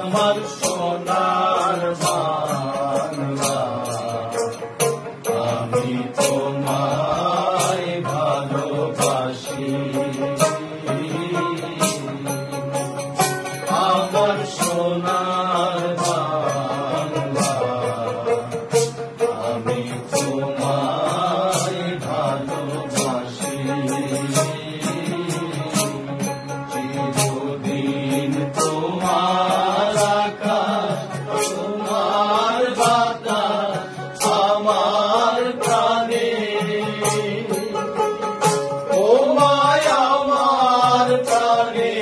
আমার সোনার বাংলা, আমি তোমায় ভালোবাসি। আমার সোনার বাংলা, আমি তোমায় ভালোবাসি। চিরদিন তোমার আকাশ, তোমার বাতাস আমার প্রাণে, তোমায় আমার প্রাণে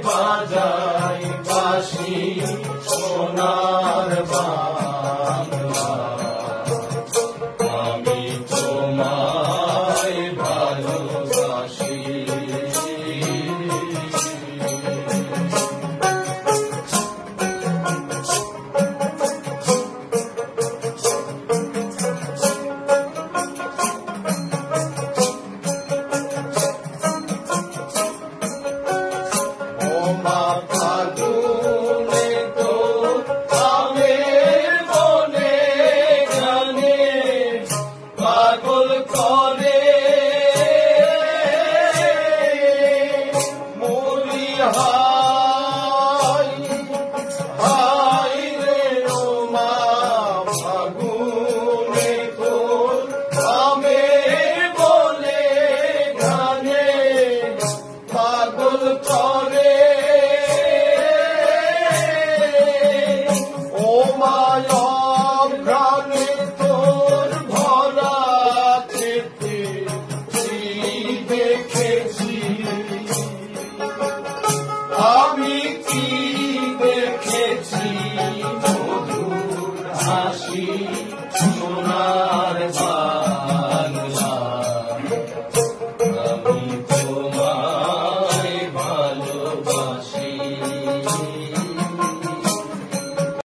বাজাই বাঁশি। সোনার বাংলা, আমি তোমায় ভালোবাসি। পাগল করে মরি হাই হাই রে ও মা ফাগুনে তোর আমি বলে গানে পাগল করে ও মায়া ঘ্রাণে তোর ভরা খেতে দেখেছি আমি, কি দেখেছি মধুর হাসি।